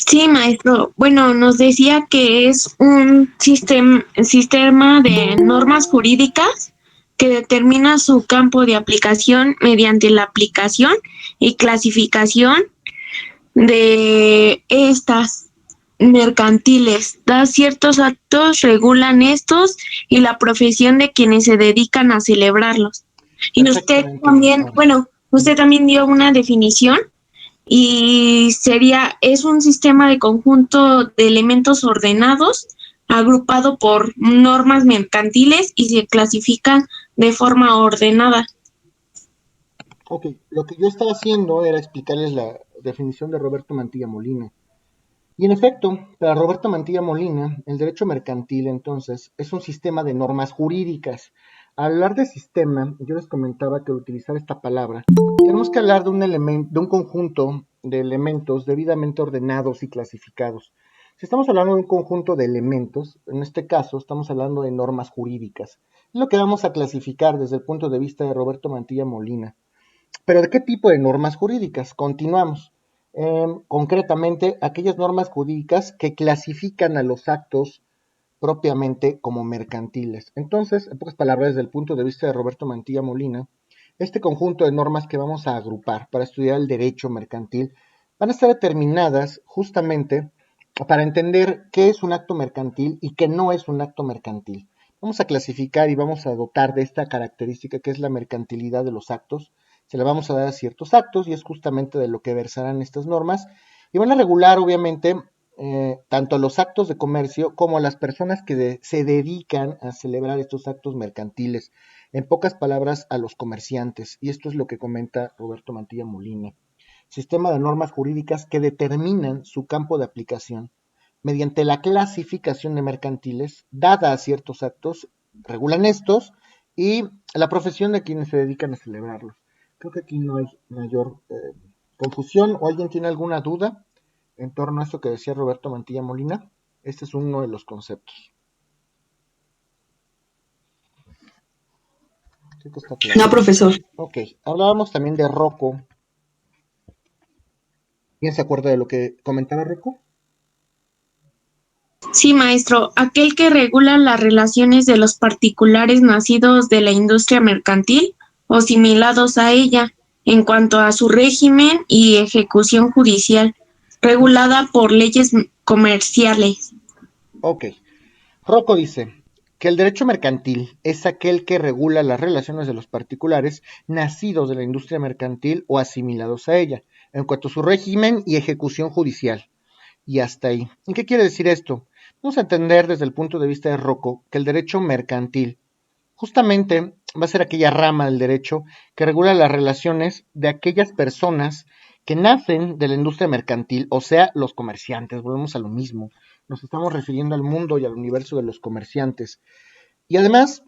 Sí, maestro. Bueno, nos decía que es un sistema de normas jurídicas que determina su campo de aplicación mediante la aplicación y clasificación de estas mercantiles. Da ciertos actos, regulan estos y la profesión de quienes se dedican a celebrarlos. Y usted Perfectamente, también, doctora. bueno, usted también dio una definición y es un sistema de conjunto de elementos ordenados, agrupado por normas mercantiles y se clasifican de forma ordenada. Ok, lo que yo estaba haciendo era explicarles la definición de Roberto Mantilla Molina. Y en efecto, para Roberto Mantilla Molina, el derecho mercantil entonces es un sistema de normas jurídicas. Al hablar de sistema, yo les comentaba que al utilizar esta palabra, tenemos que hablar de un elemento, de un conjunto de elementos debidamente ordenados y clasificados. Si estamos hablando de un conjunto de elementos, en este caso estamos hablando de normas jurídicas. Es lo que vamos a clasificar desde el punto de vista de Roberto Mantilla Molina. Pero ¿de qué tipo de normas jurídicas? Continuamos. Concretamente, aquellas normas jurídicas que clasifican a los actos propiamente como mercantiles. Entonces, en pocas palabras, desde el punto de vista de Roberto Mantilla Molina, este conjunto de normas que vamos a agrupar para estudiar el derecho mercantil van a estar determinadas justamente para entender qué es un acto mercantil y qué no es un acto mercantil. Vamos a clasificar y vamos a dotar de esta característica que es la mercantilidad de los actos. Se le vamos a dar a ciertos actos y es justamente de lo que versarán estas normas y van a regular obviamente tanto los actos de comercio como a las personas que se dedican a celebrar estos actos mercantiles. En pocas palabras, a los comerciantes. Y esto es lo que comenta Roberto Mantilla Molina. Sistema de normas jurídicas que determinan su campo de aplicación mediante la clasificación de mercantiles dada a ciertos actos, regulan estos y la profesión de quienes se dedican a celebrarlos. Creo que aquí no hay mayor confusión o alguien tiene alguna duda en torno a esto que decía Roberto Mantilla Molina. Este es uno de los conceptos. Creo que está claro. No, profesor. Ok, hablábamos también de Rocco. ¿Quién se acuerda de lo que comentaba Rocco? Sí, maestro, aquel que regula las relaciones de los particulares nacidos de la industria mercantil o similados a ella en cuanto a su régimen y ejecución judicial, regulada por leyes comerciales. Ok, Rocco dice que el derecho mercantil es aquel que regula las relaciones de los particulares nacidos de la industria mercantil o asimilados a ella, en cuanto a su régimen y ejecución judicial. Y hasta ahí. ¿Y qué quiere decir esto? Vamos a entender desde el punto de vista de Rocco que el derecho mercantil justamente va a ser aquella rama del derecho que regula las relaciones de aquellas personas que nacen de la industria mercantil, o sea, los comerciantes. Volvemos a lo mismo. Nos estamos refiriendo al mundo y al universo de los comerciantes. Y además,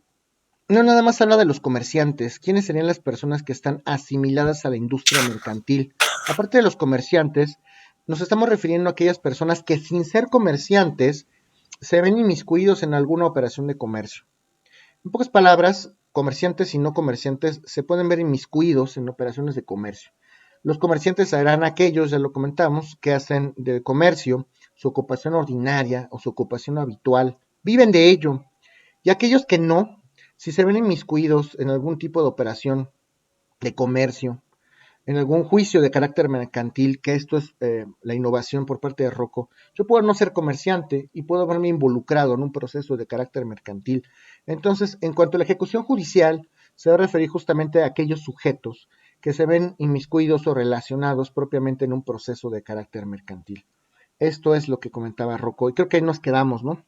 no nada más habla de los comerciantes. ¿Quiénes serían las personas que están asimiladas a la industria mercantil? Aparte de los comerciantes, nos estamos refiriendo a aquellas personas que sin ser comerciantes se ven inmiscuidos en alguna operación de comercio. En pocas palabras, comerciantes y no comerciantes se pueden ver inmiscuidos en operaciones de comercio. Los comerciantes serán aquellos, ya lo comentamos, que hacen del comercio su ocupación ordinaria o su ocupación habitual, viven de ello. Y aquellos que no, si se ven inmiscuidos en algún tipo de operación de comercio, en algún juicio de carácter mercantil, que esto es la innovación por parte de Rocco, yo puedo no ser comerciante y puedo verme involucrado en un proceso de carácter mercantil. Entonces, en cuanto a la ejecución judicial, se va a referir justamente a aquellos sujetos que se ven inmiscuidos o relacionados propiamente en un proceso de carácter mercantil. Esto es lo que comentaba Rocco y creo que ahí nos quedamos, ¿no?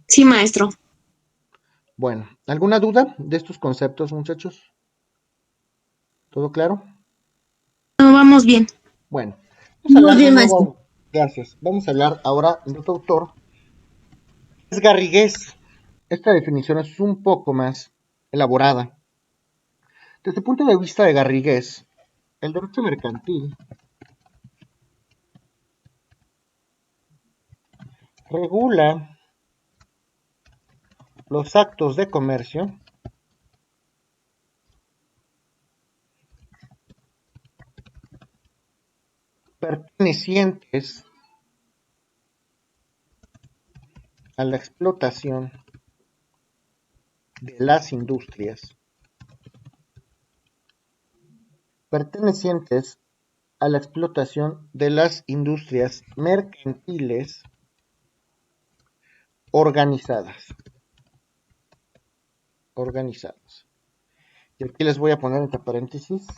Sí, maestro. Bueno, ¿alguna duda de estos conceptos, muchachos? ¿Todo claro? No, vamos bien. Bueno, vamos a Muy hablar de bien, maestro. nuevo. Gracias. Vamos a hablar ahora de otro autor. Es Garrigués. Esta definición es un poco más elaborada. Desde el punto de vista de Garrigués, el derecho mercantil regula los actos de comercio pertenecientes a la explotación de las industrias pertenecientes a la explotación de las industrias mercantiles organizadas. Y aquí les voy a poner entre paréntesis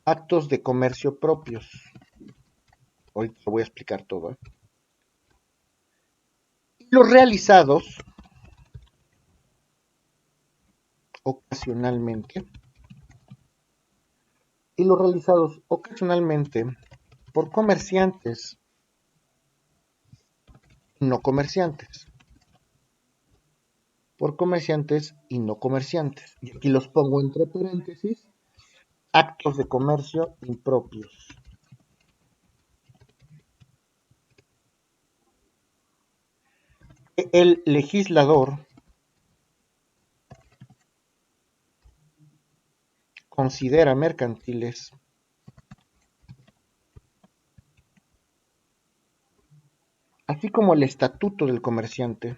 actos de comercio propios. Ahorita lo voy a explicar todo. Y los realizados ocasionalmente por comerciantes y no comerciantes. Y aquí los pongo entre paréntesis, actos de comercio impropios. El legislador considera mercantiles así como el estatuto del comerciante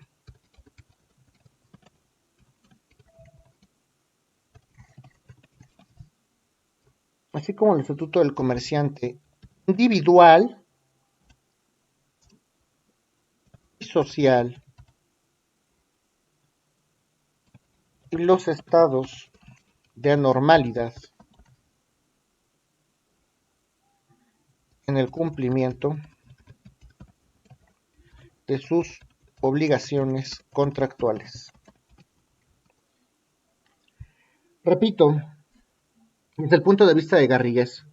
individual y social y los estados de anormalidad en el cumplimiento de sus obligaciones contractuales. Repito, desde el punto de vista de Garrigues,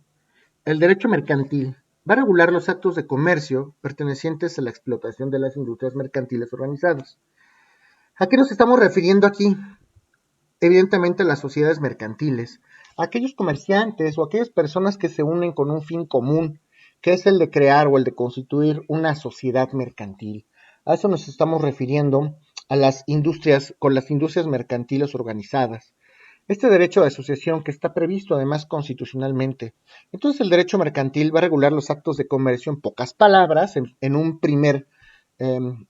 el derecho mercantil va a regular los actos de comercio pertenecientes a la explotación de las industrias mercantiles organizadas. ¿A qué nos estamos refiriendo aquí? Evidentemente a las sociedades mercantiles, a aquellos comerciantes o aquellas personas que se unen con un fin común, que es el de crear o el de constituir una sociedad mercantil. A eso nos estamos refiriendo a las industrias, con las industrias mercantiles organizadas. Este derecho de asociación que está previsto además constitucionalmente. Entonces el derecho mercantil va a regular los actos de comercio en pocas palabras, en un primer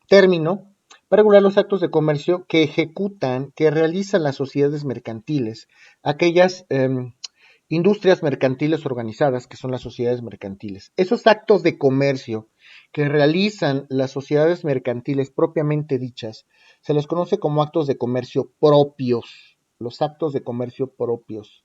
término, va a regular los actos de comercio que ejecutan, que realizan las sociedades mercantiles, aquellas industrias mercantiles organizadas que son las sociedades mercantiles. Esos actos de comercio que realizan las sociedades mercantiles propiamente dichas, se les conoce como actos de comercio propios. Los actos de comercio propios.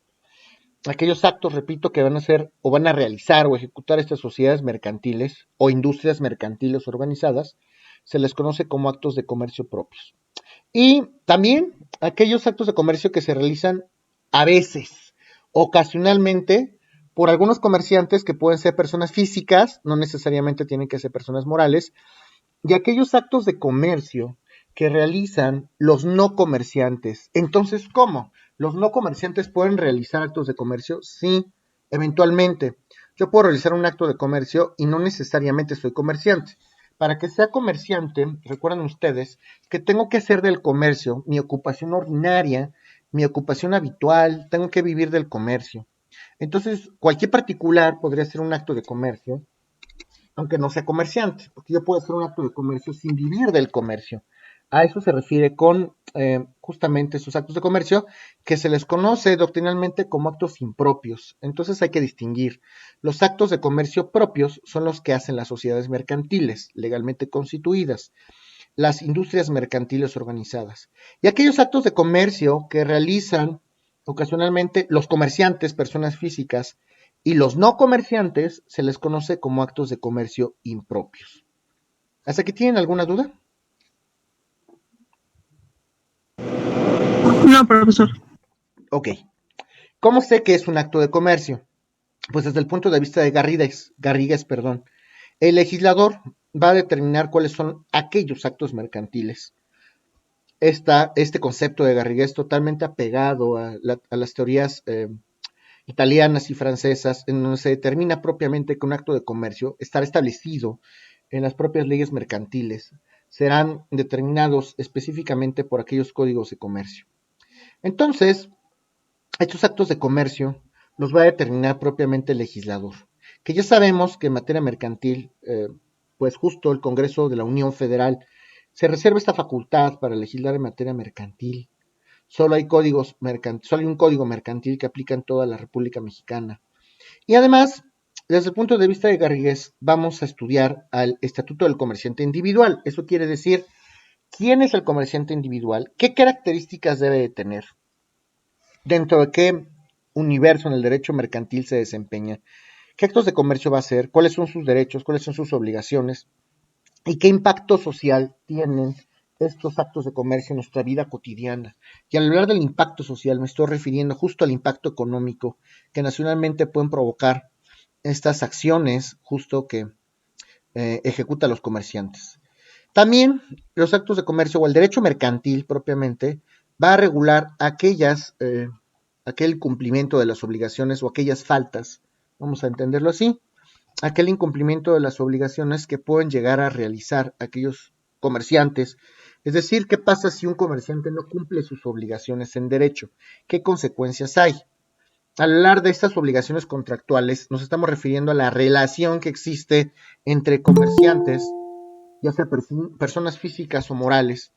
Aquellos actos, repito, que van a hacer o van a realizar o ejecutar estas sociedades mercantiles o industrias mercantiles organizadas, se les conoce como actos de comercio propios. Y también aquellos actos de comercio que se realizan a veces, ocasionalmente, por algunos comerciantes que pueden ser personas físicas, no necesariamente tienen que ser personas morales, y aquellos actos de comercio que realizan los no comerciantes. Entonces, ¿cómo? ¿Los no comerciantes pueden realizar actos de comercio? Sí, eventualmente. Yo puedo realizar un acto de comercio y no necesariamente soy comerciante. Para que sea comerciante, recuerden ustedes que tengo que hacer del comercio mi ocupación ordinaria, mi ocupación habitual, tengo que vivir del comercio. Entonces, cualquier particular podría hacer un acto de comercio, aunque no sea comerciante, porque yo puedo hacer un acto de comercio sin vivir del comercio. A eso se refiere con justamente esos actos de comercio que se les conoce doctrinalmente como actos impropios. Entonces hay que distinguir. Los actos de comercio propios son los que hacen las sociedades mercantiles legalmente constituidas, las industrias mercantiles organizadas. Y aquellos actos de comercio que realizan ocasionalmente los comerciantes, personas físicas, y los no comerciantes se les conoce como actos de comercio impropios. ¿Hasta aquí tienen alguna duda? No, profesor. Ok. ¿Cómo sé que es un acto de comercio? Pues desde el punto de vista de Garrigues, el legislador va a determinar cuáles son aquellos actos mercantiles. Este concepto de Garrigues totalmente apegado a las teorías italianas y francesas, en donde se determina propiamente que un acto de comercio estará establecido en las propias leyes mercantiles, serán determinados específicamente por aquellos códigos de comercio. Entonces, estos actos de comercio los va a determinar propiamente el legislador, que ya sabemos que en materia mercantil, pues justo el Congreso de la Unión Federal Se reserva esta facultad para legislar en materia mercantil. Solo hay un código mercantil que aplica en toda la República Mexicana. Y además, desde el punto de vista de Garrigues, vamos a estudiar al Estatuto del Comerciante Individual. Eso quiere decir, ¿quién es el comerciante individual? ¿Qué características debe de tener? ¿Dentro de qué universo en el derecho mercantil se desempeña? ¿Qué actos de comercio va a hacer? ¿Cuáles son sus derechos? ¿Cuáles son sus obligaciones? ¿Y qué impacto social tienen estos actos de comercio en nuestra vida cotidiana? Y al hablar del impacto social me estoy refiriendo justo al impacto económico que nacionalmente pueden provocar estas acciones justo que ejecutan los comerciantes. También los actos de comercio o el derecho mercantil propiamente va a regular aquel cumplimiento de las obligaciones o aquellas faltas, vamos a entenderlo así, aquel incumplimiento de las obligaciones que pueden llegar a realizar aquellos comerciantes. Es decir, ¿qué pasa si un comerciante no cumple sus obligaciones en derecho? ¿Qué consecuencias hay? Al hablar de estas obligaciones contractuales, nos estamos refiriendo a la relación que existe entre comerciantes, ya sea personas físicas o morales,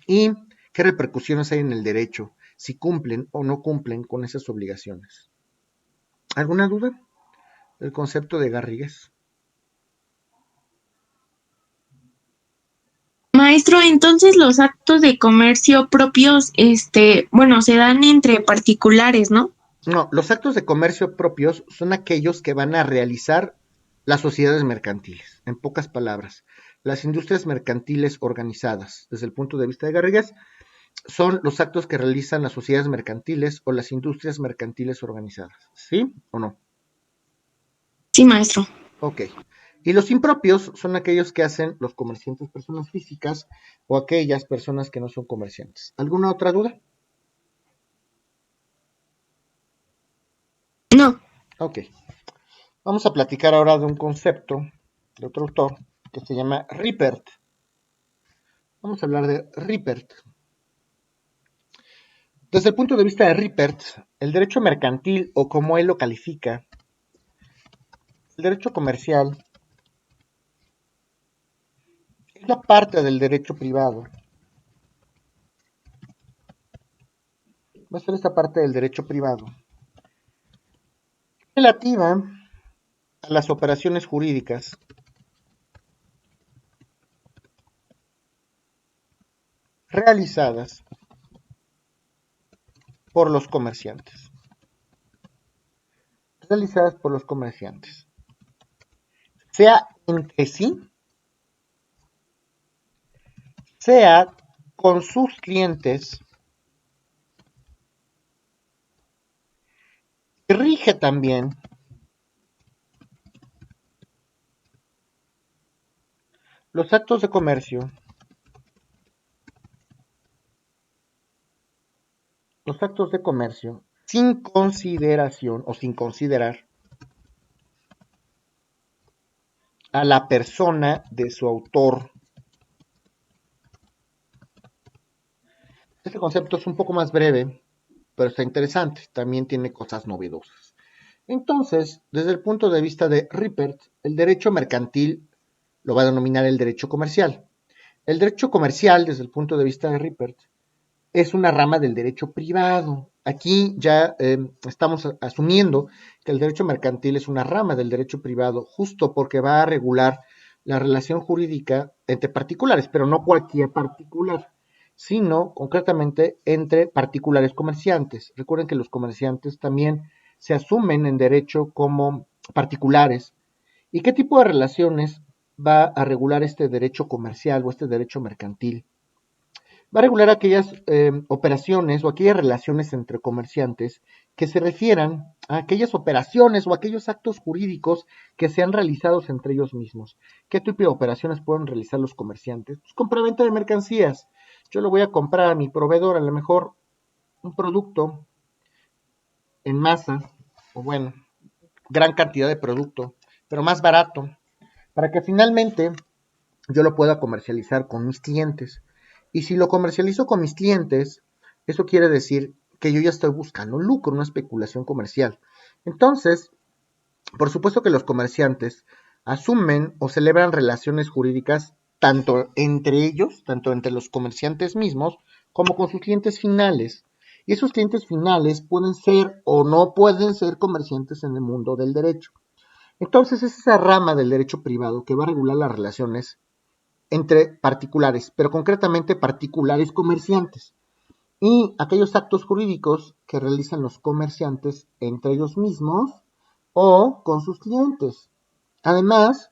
y qué repercusiones hay en el derecho, si cumplen o no cumplen con esas obligaciones. ¿Alguna duda del concepto de Garrigues? Maestro, entonces los actos de comercio propios, bueno, se dan entre particulares, ¿no? No, los actos de comercio propios son aquellos que van a realizar las sociedades mercantiles. En pocas palabras, las industrias mercantiles organizadas, desde el punto de vista de Garrigues, son los actos que realizan las sociedades mercantiles o las industrias mercantiles organizadas. ¿Sí o no? Sí, maestro. Ok. Y los impropios son aquellos que hacen los comerciantes personas físicas o aquellas personas que no son comerciantes. ¿Alguna otra duda? No. Ok. Vamos a platicar ahora de un concepto de otro autor que se llama Rippert. Vamos a hablar de Rippert. Desde el punto de vista de Rippert, el derecho mercantil, o como él lo califica, el derecho comercial, es la parte del derecho privado. Va a ser esta parte del derecho privado relativa a las operaciones jurídicas realizadas por los comerciantes. Realizadas por los comerciantes. Sea entre sí, sea con sus clientes, y rige también los actos de comercio, sin consideración o sin considerar a la persona de su autor. Este concepto es un poco más breve, pero está interesante, también tiene cosas novedosas. Entonces, desde el punto de vista de Rippert, el derecho mercantil lo va a denominar el derecho comercial. El derecho comercial, desde el punto de vista de Rippert, es una rama del derecho privado. Aquí ya estamos asumiendo que el derecho mercantil es una rama del derecho privado, justo porque va a regular la relación jurídica entre particulares, pero no cualquier particular, sino concretamente entre particulares comerciantes. Recuerden que los comerciantes también se asumen en derecho como particulares. ¿Y qué tipo de relaciones va a regular este derecho comercial o este derecho mercantil? Va a regular aquellas operaciones o aquellas relaciones entre comerciantes que se refieran a aquellas operaciones o aquellos actos jurídicos que sean realizados entre ellos mismos. ¿Qué tipo de operaciones pueden realizar los comerciantes? Pues compraventa de mercancías. Yo le voy a comprar a mi proveedor a lo mejor un producto en masa, o bueno, gran cantidad de producto, pero más barato, para que finalmente yo lo pueda comercializar con mis clientes. Y si lo comercializo con mis clientes, eso quiere decir que yo ya estoy buscando un lucro, una especulación comercial. Entonces, por supuesto que los comerciantes asumen o celebran relaciones jurídicas tanto entre ellos, tanto entre los comerciantes mismos, como con sus clientes finales. Y esos clientes finales pueden ser o no pueden ser comerciantes en el mundo del derecho. Entonces es esa rama del derecho privado que va a regular las relaciones entre particulares, pero concretamente particulares comerciantes, y aquellos actos jurídicos que realizan los comerciantes entre ellos mismos o con sus clientes. Además,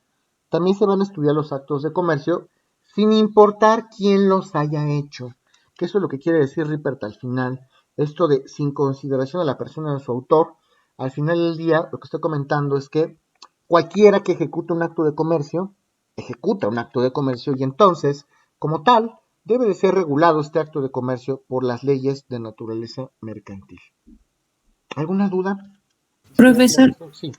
también se van a estudiar los actos de comercio sin importar quién los haya hecho, que eso es lo que quiere decir Rippert al final, esto de sin consideración a la persona de su autor. Al final del día, lo que estoy comentando es que cualquiera que ejecute un acto de comercio, ejecuta un acto de comercio y entonces, como tal, debe de ser regulado este acto de comercio por las leyes de naturaleza mercantil. ¿Alguna duda? Profesor, Sí.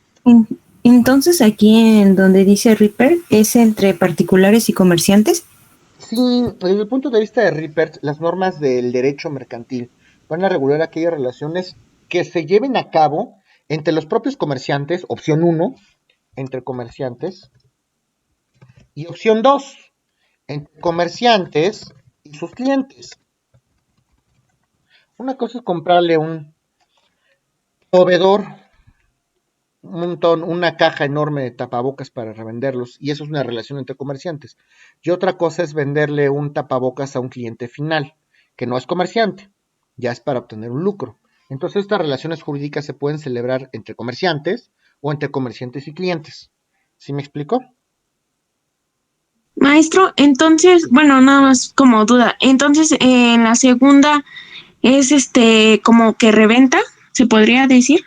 entonces aquí en donde dice Ripper, ¿es entre particulares y comerciantes? Sí, desde el punto de vista de Rippert, las normas del derecho mercantil van a regular aquellas relaciones que se lleven a cabo entre los propios comerciantes, opción 1, entre comerciantes, y opción 2, entre comerciantes y sus clientes. Una cosa es comprarle un proveedor un montón, una caja enorme de tapabocas para revenderlos, y eso es una relación entre comerciantes. Y otra cosa es venderle un tapabocas a un cliente final, que no es comerciante, ya es para obtener un lucro. Entonces estas relaciones jurídicas se pueden celebrar entre comerciantes o entre comerciantes y clientes. ¿Sí me explico? Maestro, entonces, bueno, nada más como duda. Entonces, en la segunda es como que reventa, se podría decir.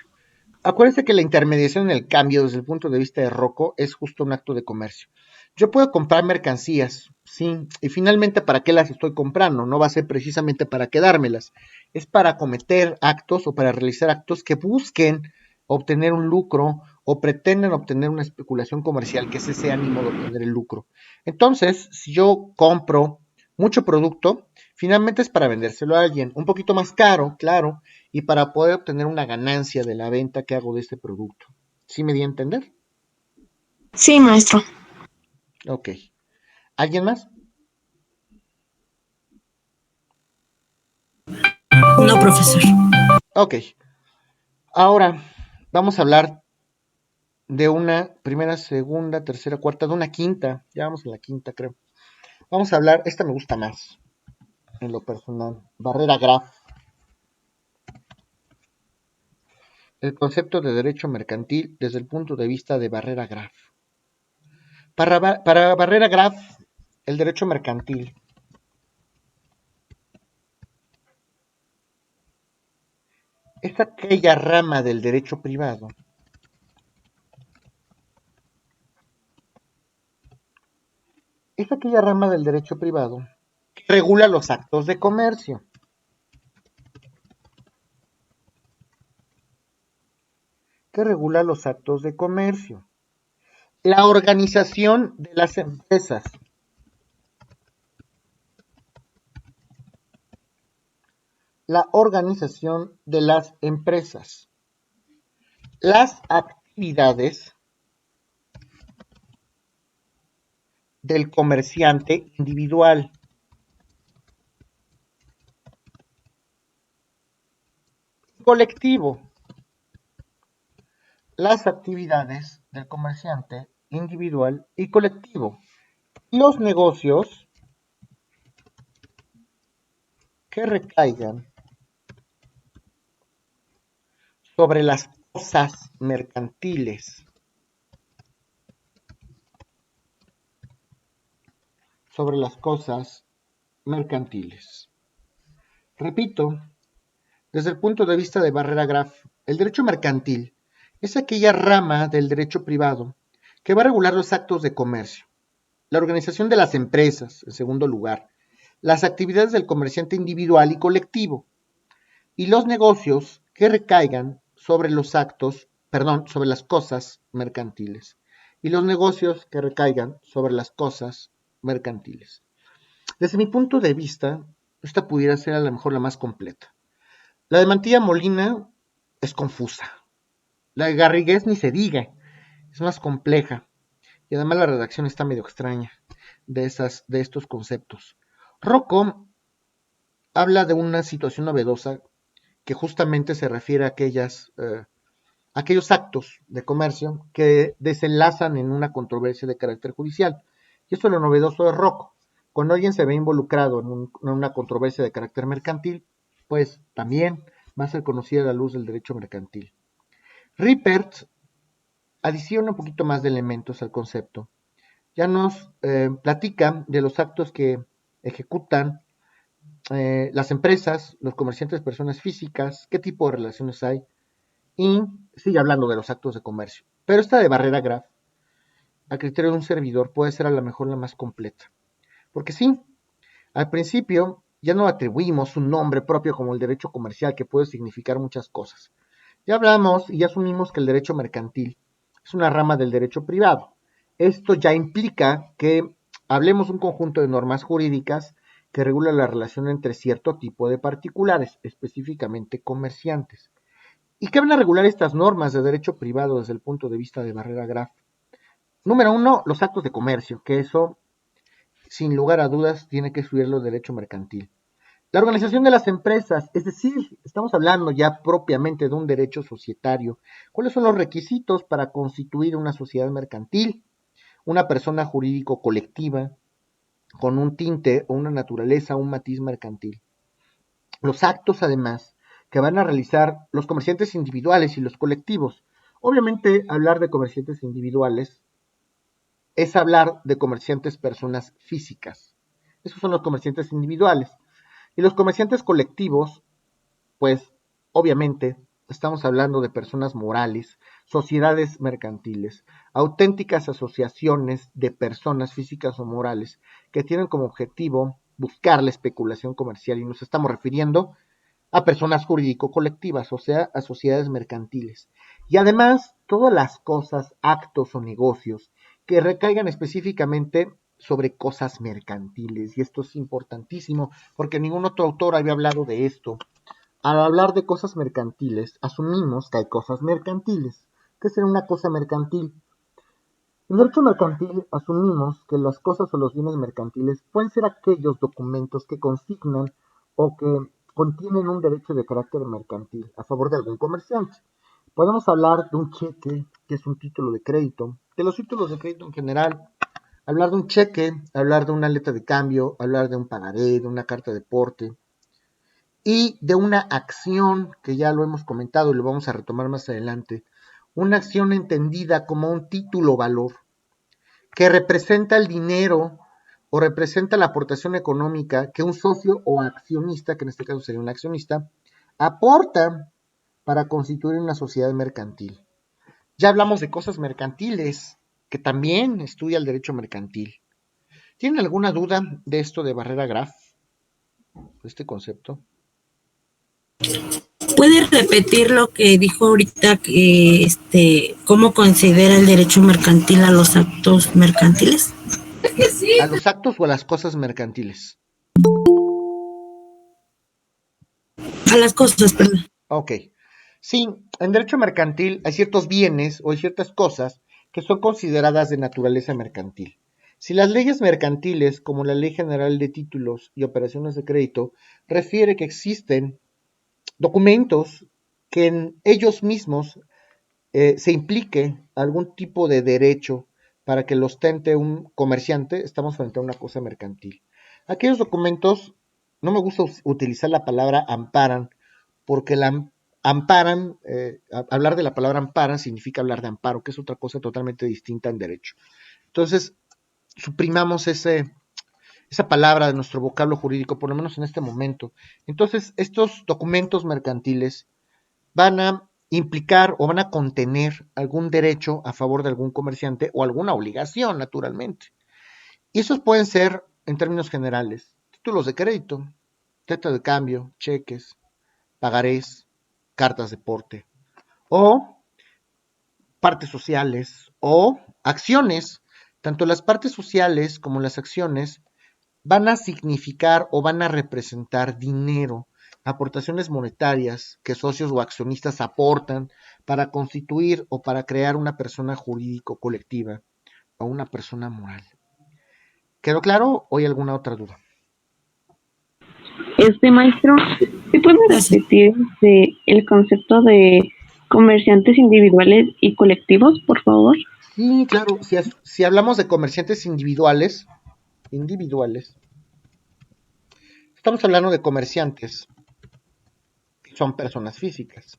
Acuérdense que la intermediación en el cambio desde el punto de vista de Rocco es justo un acto de comercio. Yo puedo comprar mercancías, sí, y finalmente ¿para qué las estoy comprando? No va a ser precisamente para quedármelas, es para cometer actos o para realizar actos que busquen obtener un lucro o pretenden obtener una especulación comercial, que es ese ánimo de obtener el lucro. Entonces, si yo compro mucho producto, finalmente es para vendérselo a alguien, un poquito más caro, claro, y para poder obtener una ganancia de la venta que hago de este producto. ¿Sí me di a entender? Sí, maestro. Ok. ¿Alguien más? No, profesor. Ok. Ahora vamos a hablar de una primera, segunda, tercera, cuarta, de una quinta. Ya vamos en la quinta, creo. Vamos a hablar, esta me gusta más, en lo personal. Barrera Graf. El concepto de derecho mercantil desde el punto de vista de Barrera Graf. Para Barrera Graf, el derecho mercantil es aquella rama del derecho privado es aquella rama del derecho privado que regula los actos de comercio. Que regula los actos de comercio. La organización de las empresas. La organización de las empresas. Las actividades del comerciante individual. Colectivo. Las actividades del comerciante individual y colectivo. Los negocios que recaigan sobre las cosas mercantiles. Sobre las cosas mercantiles. Repito, desde el punto de vista de Barrera Graf, el derecho mercantil es aquella rama del derecho privado que va a regular los actos de comercio, la organización de las empresas, en segundo lugar, las actividades del comerciante individual y colectivo, y los negocios que recaigan sobre los actos, perdón, sobre las cosas mercantiles, y los negocios que recaigan sobre las cosas mercantiles. Desde mi punto de vista, esta pudiera ser a lo mejor la más completa. La de Mantilla Molina es confusa. La de Garrigues ni se diga, es más compleja. Y además la redacción está medio extraña. de estos conceptos. Rocco habla de una situación novedosa que justamente se refiere a aquellos actos de comercio que desenlazan en una controversia de carácter judicial. Y esto es lo novedoso de Rocco. Cuando alguien se ve involucrado en una controversia de carácter mercantil, pues también va a ser conocida a la luz del derecho mercantil. Rippert adiciona un poquito más de elementos al concepto. Ya nos platica de los actos que ejecutan las empresas, los comerciantes, personas físicas, qué tipo de relaciones hay, y sigue hablando de los actos de comercio. Pero esta de Barrera Graf, a criterio de un servidor, puede ser a lo mejor la más completa. Porque sí, al principio ya no atribuimos un nombre propio como el derecho comercial, que puede significar muchas cosas. Ya hablamos y ya asumimos que el derecho mercantil es una rama del derecho privado. Esto ya implica que hablemos un conjunto de normas jurídicas que regulan la relación entre cierto tipo de particulares, específicamente comerciantes. ¿Y qué van a regular estas normas de derecho privado desde el punto de vista de Barrera Graf? Número uno, los actos de comercio, que eso, sin lugar a dudas, tiene que subirlo el derecho mercantil. La organización de las empresas, es decir, estamos hablando ya propiamente de un derecho societario. ¿Cuáles son los requisitos para constituir una sociedad mercantil? Una persona jurídico colectiva con un tinte o una naturaleza, un matiz mercantil. Los actos, además, que van a realizar los comerciantes individuales y los colectivos. Obviamente, hablar de comerciantes individuales es hablar de comerciantes personas físicas. Esos son los comerciantes individuales. Y los comerciantes colectivos, pues, obviamente, estamos hablando de personas morales, sociedades mercantiles, auténticas asociaciones de personas físicas o morales que tienen como objetivo buscar la especulación comercial y nos estamos refiriendo a personas jurídico-colectivas, o sea, a sociedades mercantiles. Y además, todas las cosas, actos o negocios que recaigan específicamente sobre cosas mercantiles. Y esto es importantísimo porque ningún otro autor había hablado de esto. Al hablar de cosas mercantiles, asumimos que hay cosas mercantiles. ¿Qué será una cosa mercantil? En derecho mercantil asumimos que las cosas o los bienes mercantiles pueden ser aquellos documentos que consignan o que contienen un derecho de carácter mercantil a favor de algún comerciante. Podemos hablar de un cheque, que es un título de crédito, de los títulos de crédito en general, hablar de un cheque, hablar de una letra de cambio, hablar de un pagaré, de una carta de porte y de una acción que ya lo hemos comentado y lo vamos a retomar más adelante, una acción entendida como un título valor que representa el dinero o representa la aportación económica que un socio o accionista, que en este caso sería un accionista, aporta para constituir una sociedad mercantil. Ya hablamos de cosas mercantiles, que también estudia el derecho mercantil. ¿Tienen alguna duda de esto de Barrera Graf, de este concepto? ¿Puede repetir lo que dijo ahorita, que cómo considera el derecho mercantil a los actos mercantiles? A los actos o a las cosas mercantiles. A las cosas, perdón. Ok. Sí, en derecho mercantil hay ciertos bienes o hay ciertas cosas que son consideradas de naturaleza mercantil. Si las leyes mercantiles, como la Ley General de Títulos y Operaciones de Crédito, refiere que existen documentos que en ellos mismos se implique algún tipo de derecho para que los tente un comerciante, estamos frente a una cosa mercantil. Aquellos documentos, no me gusta utilizar la palabra amparan, porque la amparan, hablar de la palabra amparan significa hablar de amparo, que es otra cosa totalmente distinta en derecho. Entonces, suprimamos esa palabra de nuestro vocablo jurídico, por lo menos en este momento. Entonces, estos documentos mercantiles van a implicar o van a contener algún derecho a favor de algún comerciante o alguna obligación, naturalmente. Y esos pueden ser, en términos generales, títulos de crédito, letra de cambio, cheques, pagarés, cartas de porte, o partes sociales o acciones. Tanto las partes sociales como las acciones van a significar o van a representar dinero, aportaciones monetarias que socios o accionistas aportan para constituir o para crear una persona jurídico colectiva o una persona moral. ¿Quedó claro o hay alguna otra duda? Maestro, ¿sí puede repetir el concepto de comerciantes individuales y colectivos, por favor? Sí, claro, si hablamos de comerciantes individuales, estamos hablando de comerciantes que son personas físicas,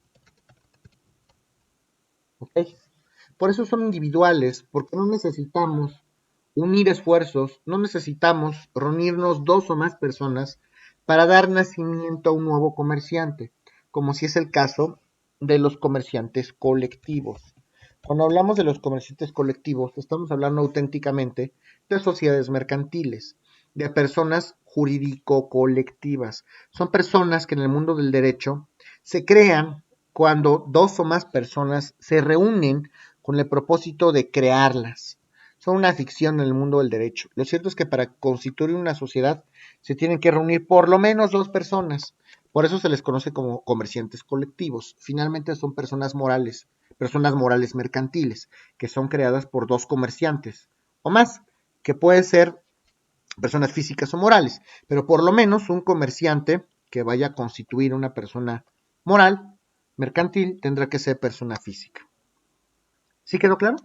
¿ok? Por eso son individuales, porque no necesitamos unir esfuerzos, no necesitamos reunirnos dos o más personas para dar nacimiento a un nuevo comerciante, como si es el caso de los comerciantes colectivos. Cuando hablamos de los comerciantes colectivos, estamos hablando auténticamente de sociedades mercantiles, de personas jurídico-colectivas. Son personas que en el mundo del derecho se crean cuando dos o más personas se reúnen con el propósito de crearlas. Son una ficción en el mundo del derecho. Lo cierto es que para constituir una sociedad se tienen que reunir por lo menos dos personas. Por eso se les conoce como comerciantes colectivos. Finalmente son personas morales mercantiles, que son creadas por dos comerciantes o más, que pueden ser personas físicas o morales, pero por lo menos un comerciante que vaya a constituir una persona moral, mercantil, tendrá que ser persona física. ¿Sí quedó claro?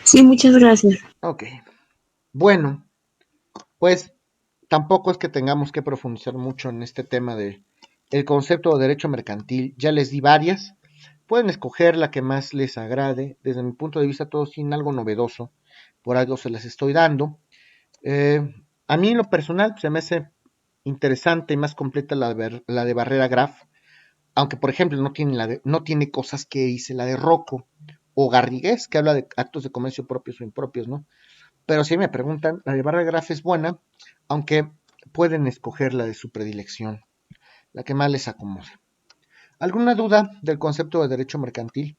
Sí, muchas gracias. Ok. Bueno, pues tampoco es que tengamos que profundizar mucho en este tema de el concepto de derecho mercantil. Ya les di varias. Pueden escoger la que más les agrade. Desde mi punto de vista, todos tienen algo novedoso. Por algo se las estoy dando. A mí en lo personal se me hace interesante y más completa la de Barrera Graf. Aunque, por ejemplo, no tiene cosas que dice la de Rocco o Garrigues, que habla de actos de comercio propios o impropios, ¿no? Pero si me preguntan, la de Barrera Graf es buena, aunque pueden escoger la de su predilección, la que más les acomode. ¿Alguna duda del concepto de derecho mercantil?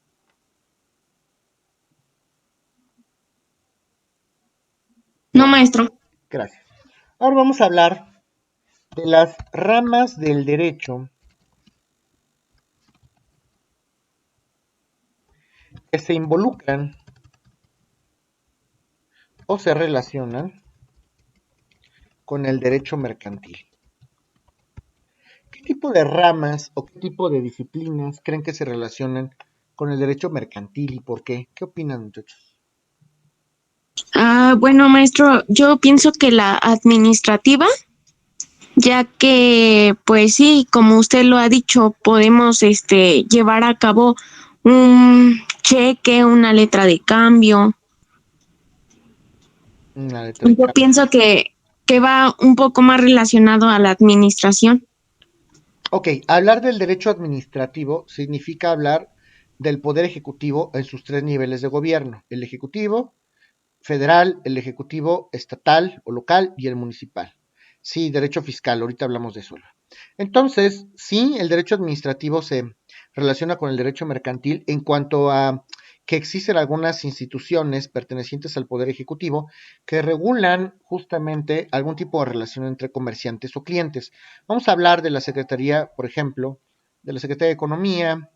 No, Bueno, maestro. gracias. Ahora vamos a hablar de las ramas del derecho que se involucran o se relacionan con el derecho mercantil. ¿Qué tipo de ramas o qué tipo de disciplinas creen que se relacionan con el derecho mercantil y por qué? ¿Qué opinan, muchachos? Bueno, maestro, yo pienso que la administrativa, ya que, pues sí, como usted lo ha dicho, podemos llevar a cabo un cheque, una letra de cambio. Una letra de Yo cambio. pienso que va un poco más relacionado a la administración. Ok, hablar del derecho administrativo significa hablar del poder ejecutivo en sus tres niveles de gobierno: el ejecutivo federal, el ejecutivo estatal o local y el municipal. Sí, derecho fiscal, ahorita hablamos de eso. Entonces, sí, el derecho administrativo se relaciona con el derecho mercantil en cuanto a que existen algunas instituciones pertenecientes al Poder Ejecutivo que regulan justamente algún tipo de relación entre comerciantes o clientes. Vamos a hablar de la Secretaría, por ejemplo, de la Secretaría de Economía,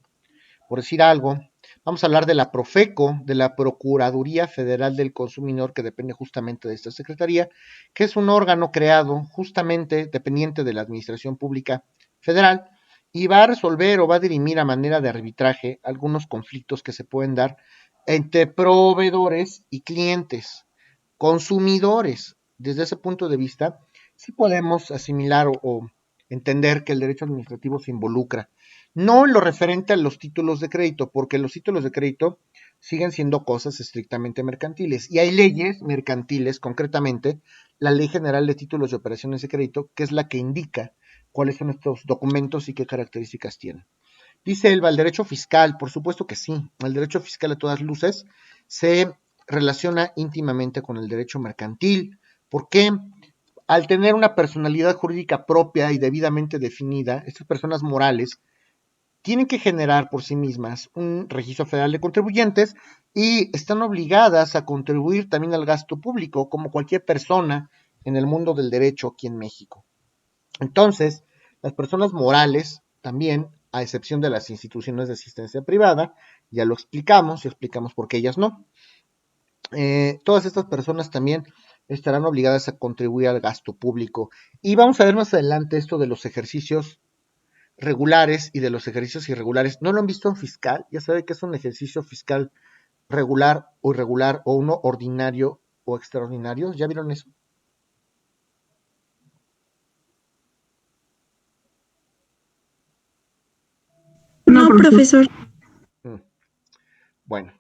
por decir algo. Vamos a hablar de la Profeco, de la Procuraduría Federal del Consumidor, que depende justamente de esta Secretaría, que es un órgano creado justamente dependiente de la Administración Pública Federal y va a resolver o va a dirimir a manera de arbitraje algunos conflictos que se pueden dar entre proveedores y clientes, consumidores. Desde ese punto de vista, sí podemos asimilar o entender que el derecho administrativo se involucra. No en lo referente a los títulos de crédito, porque los títulos de crédito siguen siendo cosas estrictamente mercantiles. Y hay leyes mercantiles, concretamente la Ley General de Títulos de Operaciones de Crédito, que es la que indica cuáles son estos documentos y qué características tienen. Dice Elba, el derecho fiscal, por supuesto que sí. El derecho fiscal a todas luces se relaciona íntimamente con el derecho mercantil. ¿Por qué? Al tener una personalidad jurídica propia y debidamente definida, estas personas morales tienen que generar por sí mismas un registro federal de contribuyentes y están obligadas a contribuir también al gasto público, como cualquier persona en el mundo del derecho aquí en México. Entonces, las personas morales también a excepción de las instituciones de asistencia privada, ya lo explicamos y explicamos por qué ellas no. Todas estas personas también estarán obligadas a contribuir al gasto público. Y vamos a ver más adelante esto de los ejercicios regulares y de los ejercicios irregulares. ¿No lo han visto en fiscal? Ya sabe que es un ejercicio fiscal regular o irregular o uno ordinario o extraordinario. ¿Ya vieron eso? No, profesor. Bueno,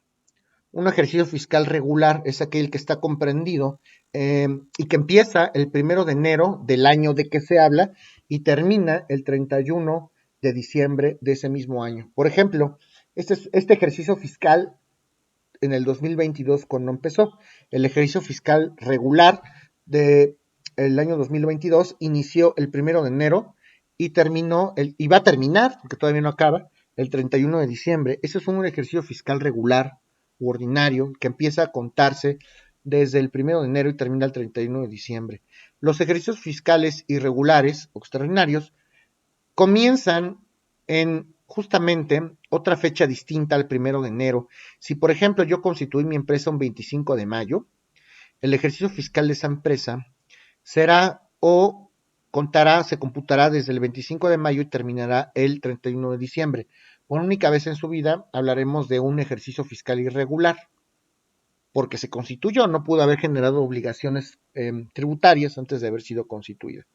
un ejercicio fiscal regular es aquel que está comprendido y que empieza el 1 de enero del año de que se habla y termina el 31 de diciembre de ese mismo año. Por ejemplo, este ejercicio fiscal en el 2022 cuando empezó. El ejercicio fiscal regular del año 2022 inició el 1 de enero y va a terminar, porque todavía no acaba, el 31 de diciembre. Ese es un ejercicio fiscal regular u ordinario que empieza a contarse desde el 1 de enero y termina el 31 de diciembre. Los ejercicios fiscales irregulares o extraordinarios comienzan en justamente otra fecha distinta al 1 de enero. Si, por ejemplo, yo constituí mi empresa un 25 de mayo, el ejercicio fiscal de esa empresa será o se computará desde el 25 de mayo y terminará el 31 de diciembre. Por única vez en su vida hablaremos de un ejercicio fiscal irregular, porque se constituyó, no pudo haber generado obligaciones tributarias antes de haber sido constituida.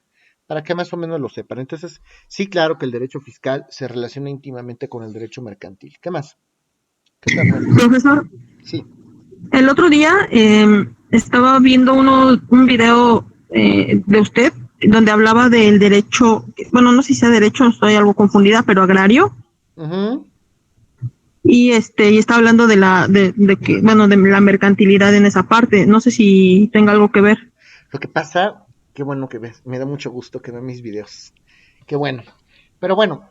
Para que más o menos lo sepan. Entonces, sí, claro que el derecho fiscal se relaciona íntimamente con el derecho mercantil. ¿Qué más? ¿Qué tal? Profesor, Sí. el otro día estaba viendo un video de usted donde hablaba del derecho, bueno, no sé si sea derecho, estoy algo confundida, pero agrario. Uh-huh. Y estaba hablando de la mercantilidad en esa parte. No sé si tenga algo que ver. Lo que pasa, qué bueno que ves, me da mucho gusto que vean mis videos. Qué bueno. Pero bueno,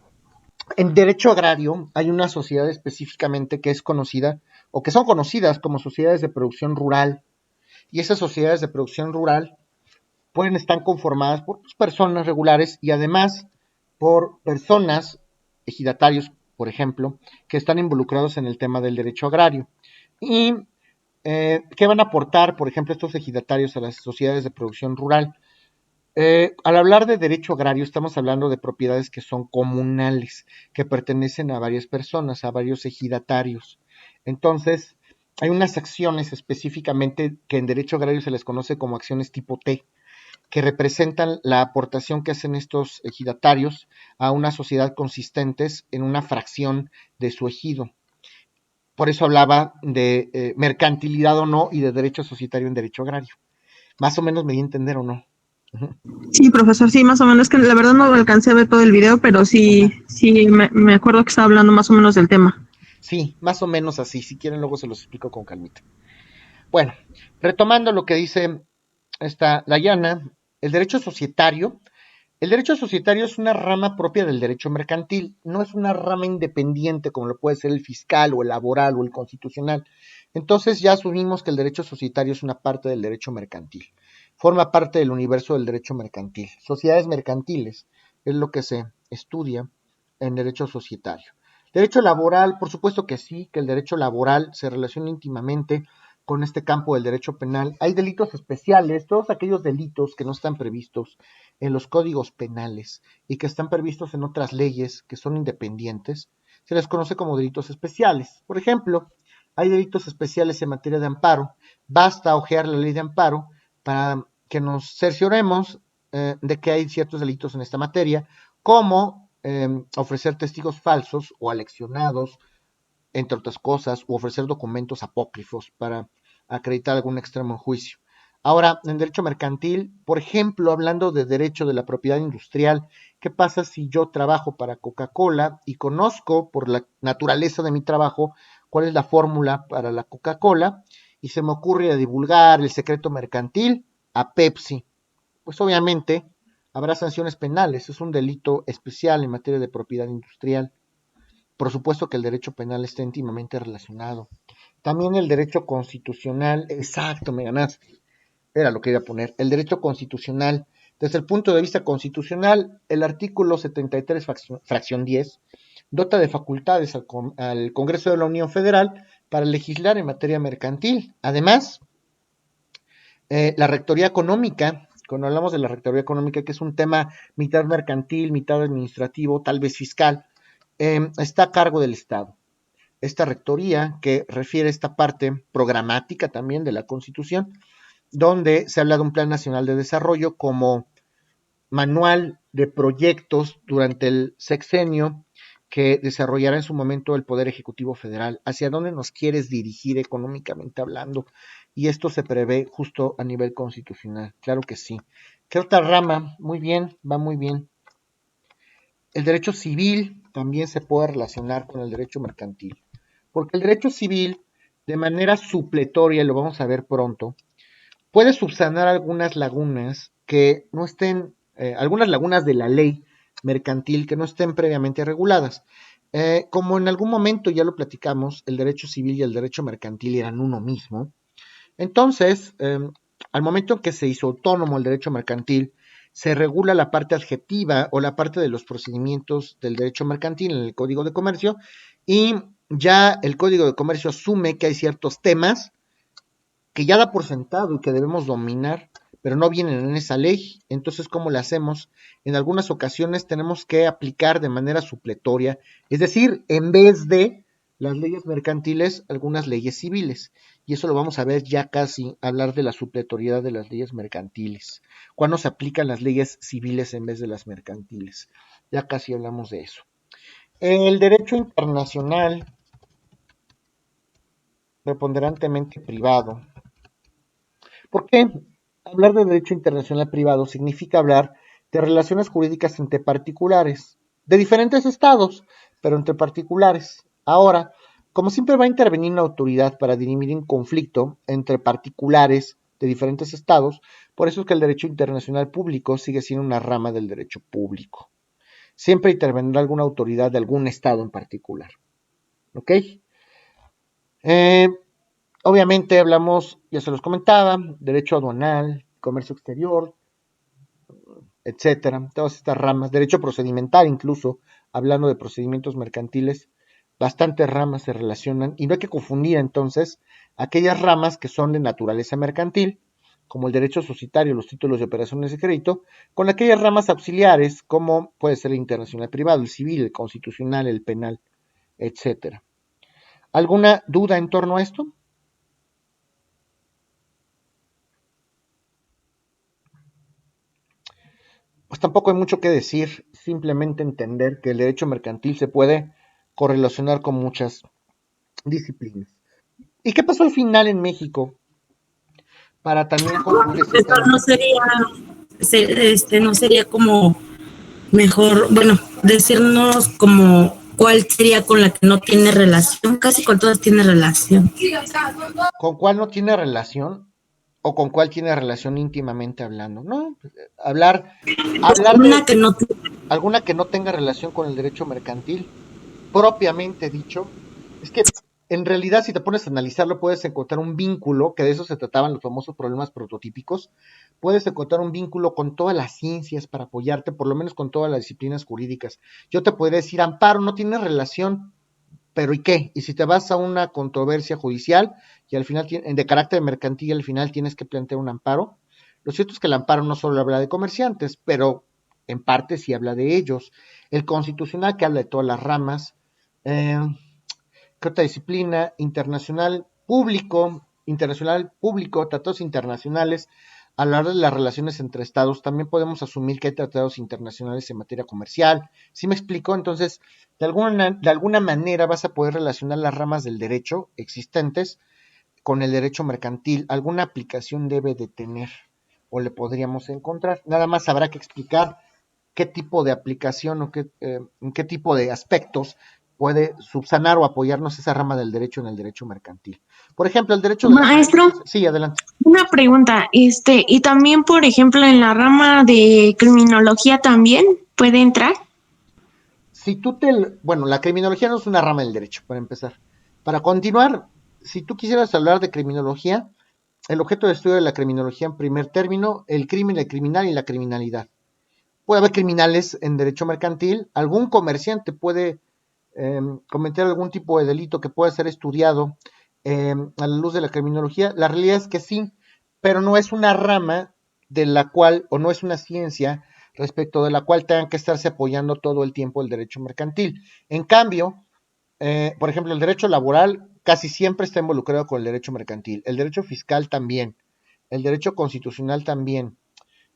en derecho agrario hay una sociedad específicamente que es conocida o que son conocidas como sociedades de producción rural. Y esas sociedades de producción rural pueden estar conformadas por personas regulares y además por personas, ejidatarios, por ejemplo, que están involucrados en el tema del derecho agrario. Y ¿qué van a aportar, por ejemplo, estos ejidatarios a las sociedades de producción rural? Al hablar de derecho agrario estamos hablando de propiedades que son comunales, que pertenecen a varias personas, a varios ejidatarios. Entonces, hay unas acciones específicamente que en derecho agrario se les conoce como acciones tipo T, que representan la aportación que hacen estos ejidatarios a una sociedad consistentes en una fracción de su ejido. Por eso hablaba de mercantilidad o no y de derecho societario en derecho agrario. Más o menos me di a entender o no. Sí, profesor, sí, más o menos, que la verdad no alcancé a ver todo el video, pero sí, me acuerdo que estaba hablando más o menos del tema. Sí, más o menos así. Si quieren, luego se los explico con calmita. Bueno, retomando lo que dice Dayana, el derecho societario es una rama propia del derecho mercantil, no es una rama independiente como lo puede ser el fiscal o el laboral o el constitucional. Entonces ya asumimos que el derecho societario es una parte del derecho mercantil, forma parte del universo del derecho mercantil. Sociedades mercantiles es lo que se estudia en derecho societario. Derecho laboral, por supuesto que sí, que el derecho laboral se relaciona íntimamente con este campo del derecho penal. Hay delitos especiales, todos aquellos delitos que no están previstos en los códigos penales y que están previstos en otras leyes que son independientes, se les conoce como delitos especiales. Por ejemplo, hay delitos especiales en materia de amparo. Basta hojear la ley de amparo para que nos cercioremos de que hay ciertos delitos en esta materia, como ofrecer testigos falsos o aleccionados, entre otras cosas, u ofrecer documentos apócrifos para acreditar algún extremo en juicio. Ahora, en derecho mercantil, por ejemplo, hablando de derecho de la propiedad industrial, ¿qué pasa si yo trabajo para Coca-Cola y conozco por la naturaleza de mi trabajo cuál es la fórmula para la Coca-Cola y se me ocurre divulgar el secreto mercantil a Pepsi? Pues obviamente habrá sanciones penales, es un delito especial en materia de propiedad industrial. Por supuesto que el derecho penal está íntimamente relacionado. También el derecho constitucional, exacto, me ganaste, era lo que iba a poner. El derecho constitucional, desde el punto de vista constitucional, el artículo 73, fracción 10, dota de facultades al Congreso de la Unión Federal para legislar en materia mercantil. Además, la rectoría económica, cuando hablamos de la rectoría económica, que es un tema mitad mercantil, mitad administrativo, tal vez fiscal, está a cargo del Estado. Esta rectoría, que refiere a esta parte programática también de la Constitución, donde se habla de un Plan Nacional de Desarrollo como manual de proyectos durante el sexenio que desarrollará en su momento el Poder Ejecutivo Federal, hacia dónde nos quieres dirigir económicamente hablando, y esto se prevé justo a nivel constitucional, claro que sí. ¿Qué otra rama? Muy bien, va muy bien. El derecho civil también se puede relacionar con el derecho mercantil, porque el derecho civil, de manera supletoria, y lo vamos a ver pronto, puede subsanar algunas lagunas que no estén, algunas lagunas de la ley mercantil que no estén previamente reguladas. Como en algún momento ya lo platicamos, el derecho civil y el derecho mercantil eran uno mismo. Entonces, al momento en que se hizo autónomo el derecho mercantil, se regula la parte adjetiva o la parte de los procedimientos del derecho mercantil en el Código de Comercio, y ya el Código de Comercio asume que hay ciertos temas que ya da por sentado y que debemos dominar, pero no vienen en esa ley. Entonces, ¿cómo le hacemos? En algunas ocasiones tenemos que aplicar de manera supletoria, es decir, en vez de las leyes mercantiles, algunas leyes civiles. Y eso lo vamos a ver ya casi, hablar de la supletoriedad de las leyes mercantiles. Cuando se aplican las leyes civiles en vez de las mercantiles. Ya casi hablamos de eso. El derecho internacional, preponderantemente privado. ¿Por qué? Hablar de derecho internacional privado significa hablar de relaciones jurídicas entre particulares, de diferentes estados, pero entre particulares. Ahora, como siempre va a intervenir una autoridad para dirimir un conflicto entre particulares de diferentes estados, por eso es que el derecho internacional público sigue siendo una rama del derecho público. Siempre intervendrá alguna autoridad de algún estado en particular. ¿Ok? Obviamente hablamos, ya se los comentaba, derecho aduanal, comercio exterior, etcétera, todas estas ramas, derecho procedimental incluso, hablando de procedimientos mercantiles, bastantes ramas se relacionan y no hay que confundir entonces aquellas ramas que son de naturaleza mercantil, como el derecho societario, los títulos de operaciones de crédito, con aquellas ramas auxiliares como puede ser el internacional privado, el civil, el constitucional, el penal, etcétera. ¿Alguna duda en torno a esto? Pues tampoco hay mucho que decir, simplemente entender que el derecho mercantil se puede correlacionar con muchas disciplinas. ¿Y qué pasó al final en México? Para también concluir este Profesor, tema. no sería como mejor, bueno, decirnos como cuál sería con la que no tiene relación, casi con todas tiene relación. ¿Con cuál no tiene relación? ¿O con cuál tiene relación íntimamente hablando? No, hablar Una de que no alguna que no tenga relación con el derecho mercantil, propiamente dicho, es que en realidad si te pones a analizarlo puedes encontrar un vínculo, que de eso se trataban los famosos problemas prototípicos, puedes encontrar un vínculo con todas las ciencias para apoyarte, por lo menos con todas las disciplinas jurídicas. Yo te podría decir, amparo no tiene relación, pero ¿y qué? Y si te vas a una controversia judicial y al final de carácter mercantil al final tienes que plantear un amparo, lo cierto es que el amparo no solo habla de comerciantes, pero en parte sí habla de ellos. El constitucional que habla de todas las ramas, ¿qué otra disciplina? Internacional público, tratados internacionales. A la hora de las relaciones entre estados, también podemos asumir que hay tratados internacionales en materia comercial. ¿Sí me explico? Entonces, de alguna manera vas a poder relacionar las ramas del derecho existentes con el derecho mercantil. Alguna aplicación debe de tener o le podríamos encontrar. Nada más habrá que explicar qué tipo de aplicación o en qué tipo de aspectos puede subsanar o apoyarnos esa rama del derecho en el derecho mercantil. Por ejemplo, el derecho de la... Maestro, Sí, adelante. una pregunta, y también, por ejemplo, en la rama de criminología también puede entrar. Si tú bueno, la criminología no es una rama del derecho, para empezar. Para continuar, si tú quisieras hablar de criminología, el objeto de estudio de la criminología en primer término, el crimen, el criminal y la criminalidad. Puede haber criminales en derecho mercantil, algún comerciante puede cometer algún tipo de delito que pueda ser estudiado a la luz de la criminología? La realidad es que sí, pero no es una rama de la cual, o no es una ciencia respecto de la cual tengan que estarse apoyando todo el tiempo el derecho mercantil. En cambio, por ejemplo, el derecho laboral casi siempre está involucrado con el derecho mercantil, el derecho fiscal también, el derecho constitucional también.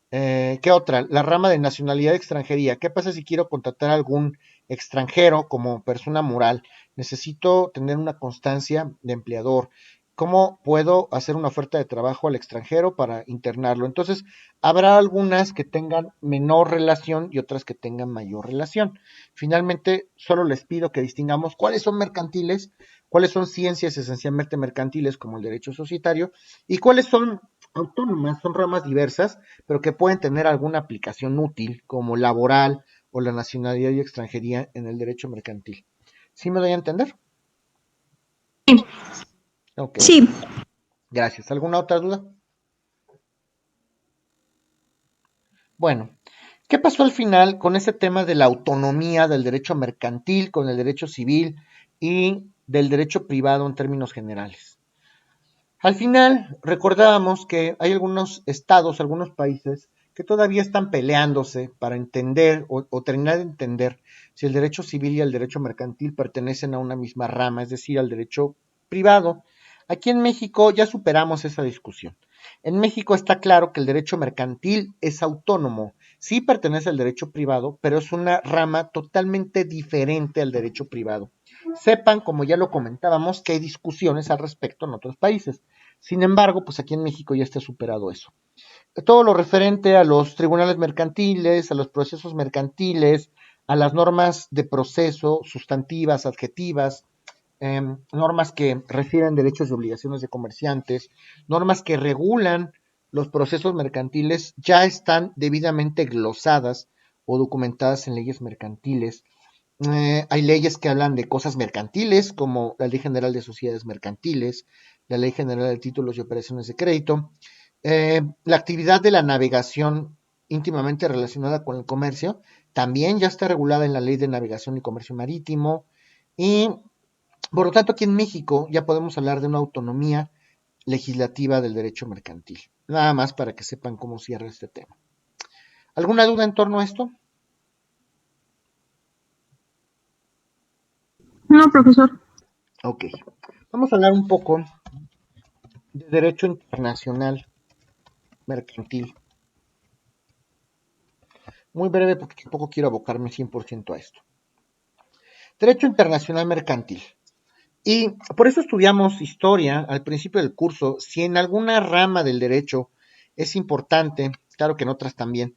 ¿Qué otra? La rama de nacionalidad y extranjería. ¿Qué pasa si quiero contratar a algún extranjero como persona moral? Necesito tener una constancia de empleador. ¿Cómo puedo hacer una oferta de trabajo al extranjero para internarlo? Entonces, habrá algunas que tengan menor relación y otras que tengan mayor relación. Finalmente, solo les pido que distingamos cuáles son mercantiles, cuáles son ciencias esencialmente mercantiles como el derecho societario y cuáles son autónomas, son ramas diversas, pero que pueden tener alguna aplicación útil, como laboral o la nacionalidad y extranjería en el derecho mercantil. ¿Sí me doy a entender? Ok, Sí. gracias. ¿Alguna otra duda? Bueno, ¿qué pasó al final con ese tema de la autonomía del derecho mercantil con el derecho civil y del derecho privado en términos generales? Al final, recordábamos que hay algunos estados, algunos países que todavía están peleándose para entender o terminar de entender si el derecho civil y el derecho mercantil pertenecen a una misma rama, es decir, al derecho privado. Aquí en México ya superamos esa discusión. En México está claro que el derecho mercantil es autónomo, sí pertenece al derecho privado, pero es una rama totalmente diferente al derecho privado. Sepan, como ya lo comentábamos, que hay discusiones al respecto en otros países. Sin embargo, pues aquí en México ya está superado eso. Todo lo referente a los tribunales mercantiles, a los procesos mercantiles, a las normas de proceso, sustantivas, adjetivas, normas que refieren derechos y obligaciones de comerciantes, normas que regulan los procesos mercantiles, ya están debidamente glosadas o documentadas en leyes mercantiles. Hay leyes que hablan de cosas mercantiles, como la Ley General de Sociedades Mercantiles, la Ley General de Títulos y Operaciones de Crédito. La actividad de la navegación íntimamente relacionada con el comercio también ya está regulada en la Ley de Navegación y Comercio Marítimo. Y por lo tanto, aquí en México ya podemos hablar de una autonomía legislativa del derecho mercantil. Nada más para que sepan cómo cierra este tema. ¿Alguna duda en torno a esto? No, profesor. Ok. Vamos a hablar un poco de derecho internacional mercantil. Muy breve porque tampoco quiero abocarme 100% a esto. Derecho internacional mercantil. Y por eso estudiamos historia al principio del curso. Si en alguna rama del derecho es importante, claro que en otras también,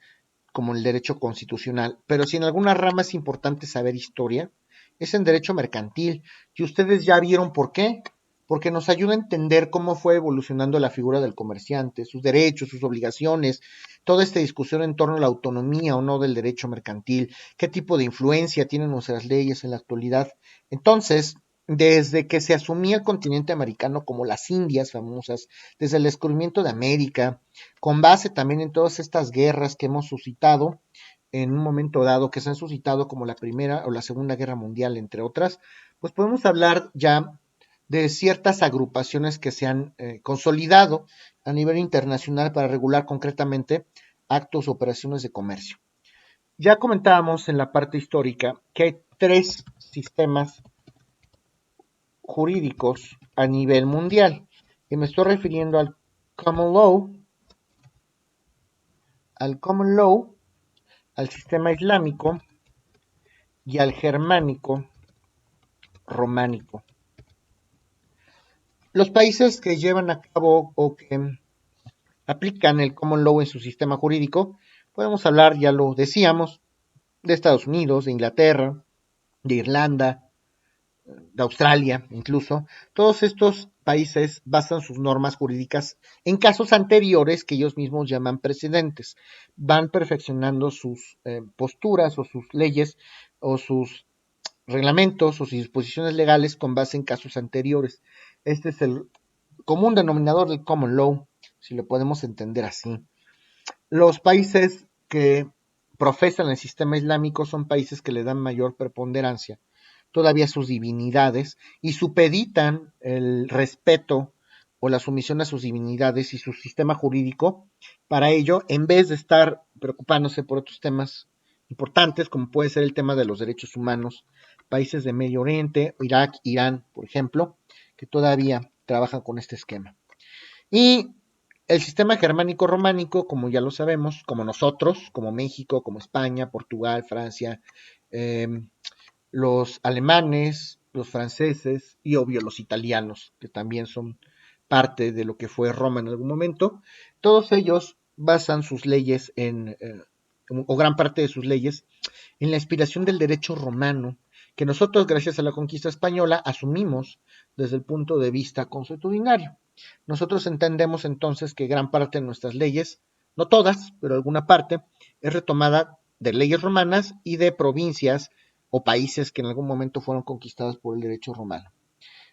como el derecho constitucional, pero si en alguna rama es importante saber historia, es en derecho mercantil. Y ustedes ya vieron por qué. Porque nos ayuda a entender cómo fue evolucionando la figura del comerciante, sus derechos, sus obligaciones, toda esta discusión en torno a la autonomía o no del derecho mercantil, qué tipo de influencia tienen nuestras leyes en la actualidad. Entonces, desde que se asumía el continente americano como las Indias famosas, desde el descubrimiento de América, con base también en todas estas guerras que hemos suscitado en un momento dado, que se han suscitado como la Primera o la Segunda Guerra Mundial, entre otras, pues podemos hablar ya de ciertas agrupaciones que se han consolidado a nivel internacional para regular concretamente actos o operaciones de comercio. Ya comentábamos en la parte histórica que hay tres sistemas jurídicos a nivel mundial. Y me estoy refiriendo al common law, al sistema islámico y al germánico románico. Los países que llevan a cabo o que aplican el common law en su sistema jurídico, podemos hablar, ya lo decíamos, de Estados Unidos, de Inglaterra, de Irlanda, de Australia incluso. Todos estos países basan sus normas jurídicas en casos anteriores que ellos mismos llaman precedentes. Van perfeccionando sus posturas o sus leyes o sus reglamentos o sus disposiciones legales con base en casos anteriores. Este es el común denominador del common law, si lo podemos entender así. Los países que profesan el sistema islámico son países que le dan mayor preponderancia todavía sus divinidades y supeditan el respeto o la sumisión a sus divinidades y su sistema jurídico para ello, en vez de estar preocupándose por otros temas importantes, como puede ser el tema de los derechos humanos, países de Medio Oriente, Irak, Irán, por ejemplo, que todavía trabajan con este esquema. Y el sistema germánico románico, como ya lo sabemos, como nosotros, como México, como España, Portugal, Francia, eh, los alemanes, los franceses y obvio los italianos, que también son parte de lo que fue Roma en algún momento, todos ellos basan sus leyes o gran parte de sus leyes, en la inspiración del derecho romano, que nosotros, gracias a la conquista española, asumimos desde el punto de vista consuetudinario. Nosotros entendemos entonces que gran parte de nuestras leyes, no todas, pero alguna parte, es retomada de leyes romanas y de provincias o países que en algún momento fueron conquistados por el derecho romano.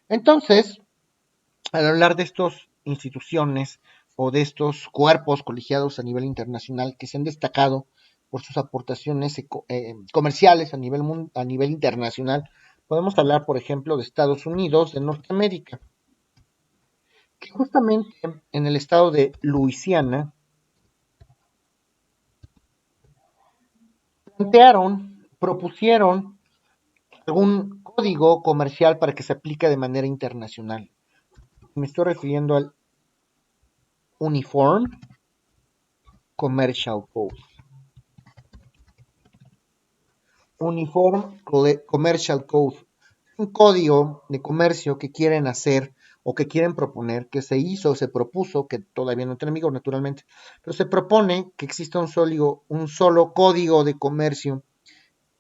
Entonces, al hablar de estas instituciones o de estos cuerpos colegiados a nivel internacional que se han destacado por sus aportaciones comerciales a nivel internacional, podemos hablar, por ejemplo, de Estados Unidos, de Norteamérica, que justamente en el estado de Luisiana propusieron algún código comercial para que se aplique de manera internacional. Me estoy refiriendo al Uniform Commercial Code. Uniform Commercial Code, un código de comercio que quieren hacer o que quieren proponer, que se propuso, que todavía no tiene amigo naturalmente, pero se propone que exista un solo código de comercio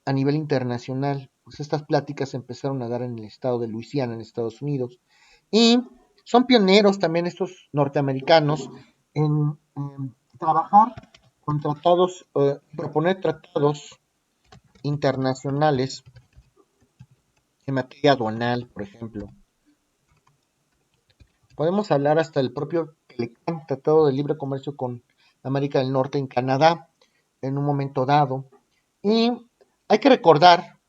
a nivel internacional. Pues estas pláticas se empezaron a dar en el estado de Luisiana, en Estados Unidos, y son pioneros también estos norteamericanos en trabajar con tratados, proponer tratados internacionales en materia aduanal, por ejemplo. Podemos hablar hasta del propio Tratado de Libre Comercio con América del Norte en Canadá, en un momento dado. Y hay que recordar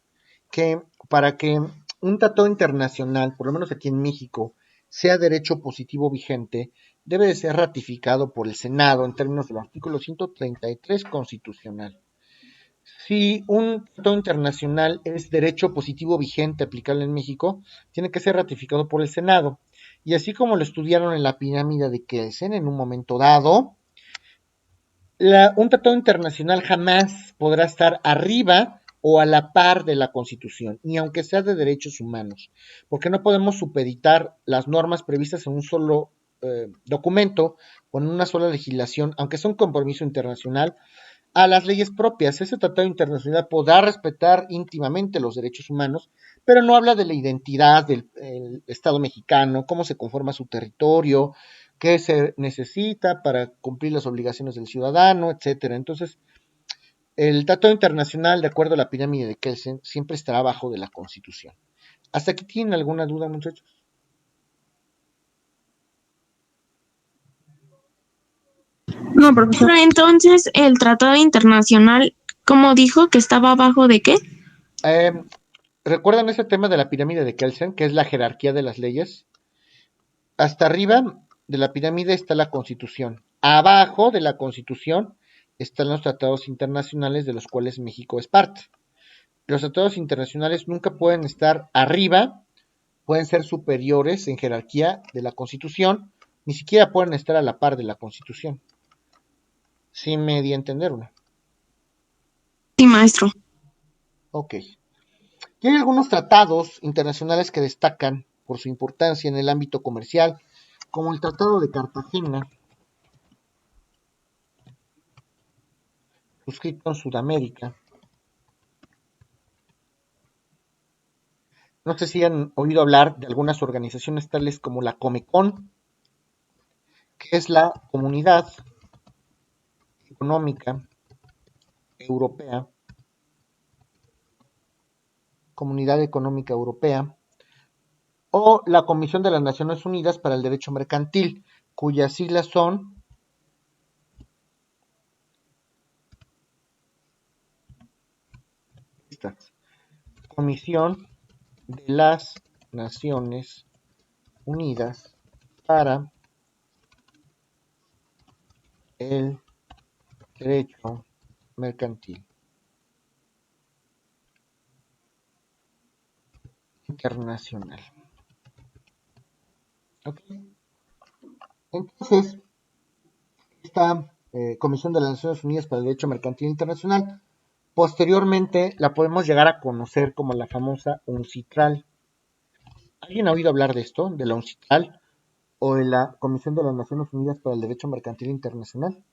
que para que un tratado internacional, por lo menos aquí en México, sea derecho positivo vigente, debe de ser ratificado por el Senado en términos del artículo 133 constitucional. Si un tratado internacional es derecho positivo vigente aplicable en México, tiene que ser ratificado por el Senado. Y así como lo estudiaron en la pirámide de Kelsen en un momento dado, un tratado internacional jamás podrá estar arriba o a la par de la Constitución, ni aunque sea de derechos humanos, porque no podemos supeditar las normas previstas en un solo documento o en una sola legislación, aunque sea un compromiso internacional, a las leyes propias. Ese tratado internacional podrá respetar íntimamente los derechos humanos, pero no habla de la identidad del Estado mexicano, cómo se conforma su territorio, qué se necesita para cumplir las obligaciones del ciudadano, etcétera. Entonces, el tratado internacional, de acuerdo a la pirámide de Kelsen, siempre estará abajo de la Constitución. ¿Hasta aquí tienen alguna duda, muchachos? No, profesor. Pero entonces, el tratado internacional, ¿cómo dijo que estaba abajo de qué? Eh, ¿Recuerdan ese tema de la pirámide de Kelsen, que es la jerarquía de las leyes? Hasta arriba de la pirámide está la Constitución. Abajo de la Constitución están los tratados internacionales de los cuales México es parte. Los tratados internacionales nunca pueden estar arriba, pueden ser superiores en jerarquía de la Constitución, ni siquiera pueden estar a la par de la Constitución. ¿Sí me di a entender una? Sí, maestro. Ok. Y hay algunos tratados internacionales que destacan por su importancia en el ámbito comercial, como el Tratado de Cartagena, suscrito en Sudamérica. No sé si han oído hablar de algunas organizaciones tales como la Comecon, que es la Comunidad Económica Europea, Comunidad Económica Europea, o la Comisión de las Naciones Unidas para el Derecho Mercantil, cuyas siglas son estas: Comisión de las Naciones Unidas para el derecho mercantil internacional. ¿Okay? Entonces, esta Comisión de las Naciones Unidas para el Derecho Mercantil Internacional, posteriormente la podemos llegar a conocer como la famosa UNCITRAL. ¿Alguien ha oído hablar de esto, de la UNCITRAL o de la Comisión de las Naciones Unidas para el Derecho Mercantil Internacional?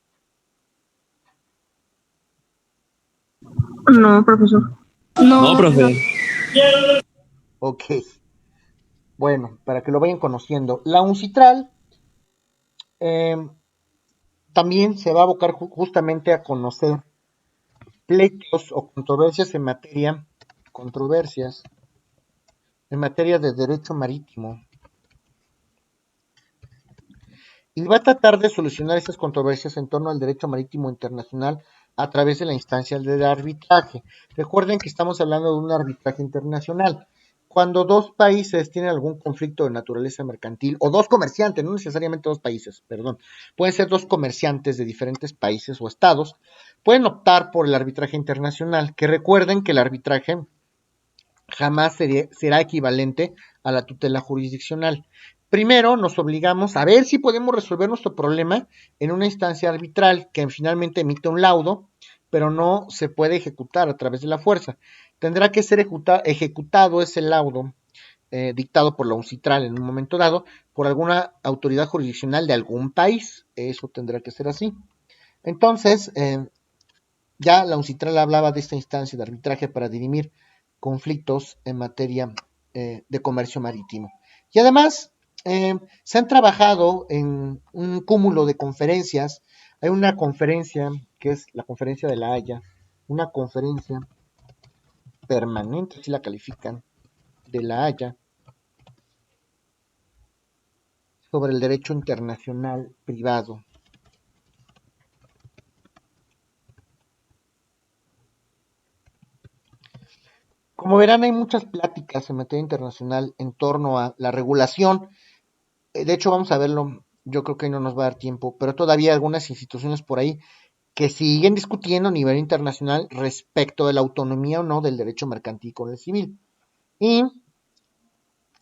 No, profesor. No, profe. Ok, bueno, para que lo vayan conociendo. La UNCITRAL también se va a abocar justamente a conocer pleitos o controversias en materia de derecho marítimo, y va a tratar de solucionar esas controversias en torno al derecho marítimo internacional a través de la instancia del arbitraje. Recuerden que estamos hablando de un arbitraje internacional. Cuando dos países tienen algún conflicto de naturaleza mercantil, o dos comerciantes, no necesariamente dos países, perdón, pueden ser dos comerciantes de diferentes países o estados, pueden optar por el arbitraje internacional, que recuerden que el arbitraje jamás será equivalente a la tutela jurisdiccional. Primero nos obligamos a ver si podemos resolver nuestro problema en una instancia arbitral que finalmente emite un laudo, pero no se puede ejecutar a través de la fuerza. Tendrá que ser ejecutado ese laudo dictado por la UNCITRAL en un momento dado por alguna autoridad jurisdiccional de algún país. Eso tendrá que ser así. Entonces, ya la UNCITRAL hablaba de esta instancia de arbitraje para dirimir conflictos en materia de comercio marítimo. Y además, se han trabajado en un cúmulo de conferencias. Hay una conferencia que es la conferencia de La Haya, una conferencia permanente, si la califican, de La Haya, sobre el derecho internacional privado. Como verán, hay muchas pláticas en materia internacional en torno a la regulación. De hecho, vamos a verlo, yo creo que no nos va a dar tiempo, pero todavía hay algunas instituciones por ahí que siguen discutiendo a nivel internacional respecto de la autonomía o no del derecho mercantil con el civil. Y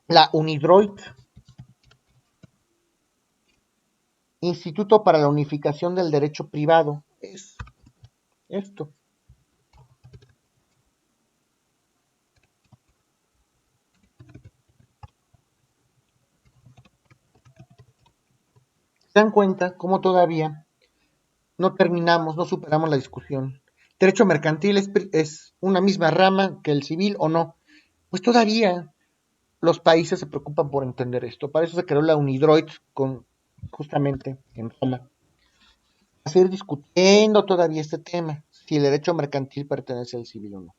la UNIDROIT, Instituto para la Unificación del Derecho Privado, es esto. ¿Se dan cuenta cómo todavía no terminamos, no superamos la discusión? ¿Derecho mercantil es una misma rama que el civil o no? Pues todavía los países se preocupan por entender esto. Para eso se creó la UNIDROIT justamente en Roma. A seguir discutiendo todavía este tema, si el derecho mercantil pertenece al civil o no.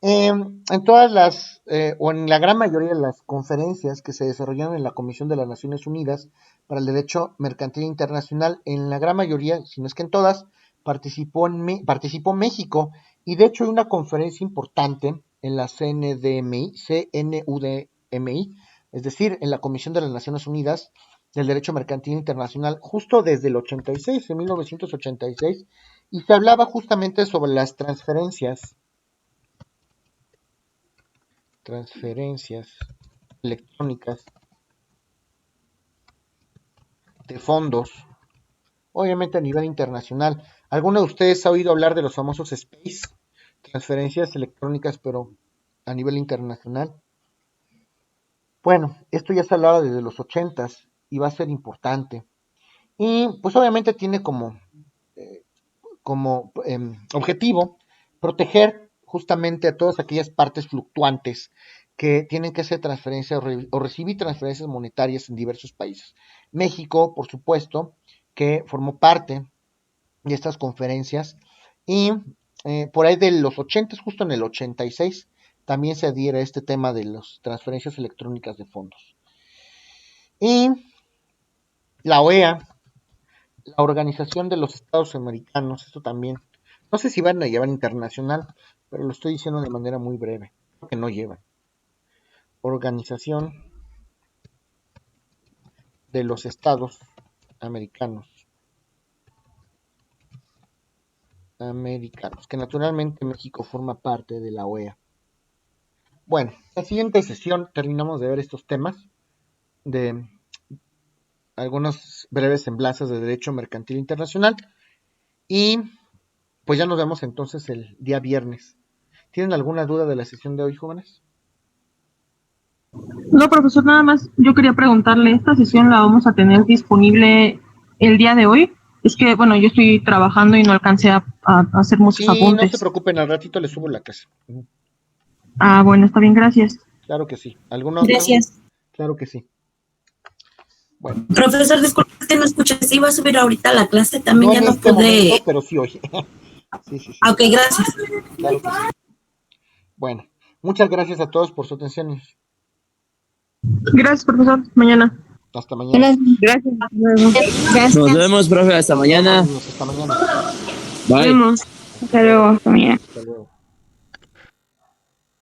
En todas las, o en la gran mayoría de las conferencias que se desarrollaron en la Comisión de las Naciones Unidas para el Derecho Mercantil Internacional, en la gran mayoría, si no es que en todas, participó México, y de hecho hay una conferencia importante en la CNUDMI, es decir, en la Comisión de las Naciones Unidas del Derecho Mercantil Internacional, justo desde el 86, en 1986, y se hablaba justamente sobre las transferencias electrónicas de fondos, obviamente a nivel internacional. ¿Alguno de ustedes ha oído hablar de los famosos SPACE? Transferencias electrónicas, pero a nivel internacional. Bueno, esto ya se hablaba desde los 80s y va a ser importante. Y pues obviamente tiene como objetivo proteger justamente a todas aquellas partes fluctuantes que tienen que hacer transferencias o recibir transferencias monetarias en diversos países. México, por supuesto, que formó parte de estas conferencias, y por ahí de los 80, justo en el 86, también se adhiere a este tema de las transferencias electrónicas de fondos. Y la OEA, la Organización de los Estados Americanos, esto también, no sé si van a llevar internacional, pero lo estoy diciendo de manera muy breve, que no llevan. Organización de los Estados Americanos, que naturalmente México forma parte de la OEA. Bueno, en la siguiente sesión terminamos de ver estos temas, de algunos breves semblanzas de derecho mercantil internacional, y pues ya nos vemos entonces el día viernes. ¿Tienen alguna duda de la sesión de hoy, jóvenes? No, profesor, nada más yo quería preguntarle, ¿esta sesión la vamos a tener disponible el día de hoy? Es que, bueno, yo estoy trabajando y no alcancé a hacer muchos apuntes. No se preocupen, al ratito les subo la clase. Ah, bueno, está bien, gracias. Claro que sí. ¿Alguna otra? Gracias. Claro que sí. Bueno. Profesor, disculpe que no escuché, si iba a subir ahorita a la clase, también ya no pude. Momento, pero sí hoy. Sí. Ok, gracias. Claro que sí. Bueno, muchas gracias a todos por su atención. Gracias, profesor. Mañana. Hasta mañana. Gracias. Gracias. Nos vemos, profe. Hasta mañana. Hasta mañana. Bye. Nos vemos. Hasta luego. Hasta mañana. Hasta luego.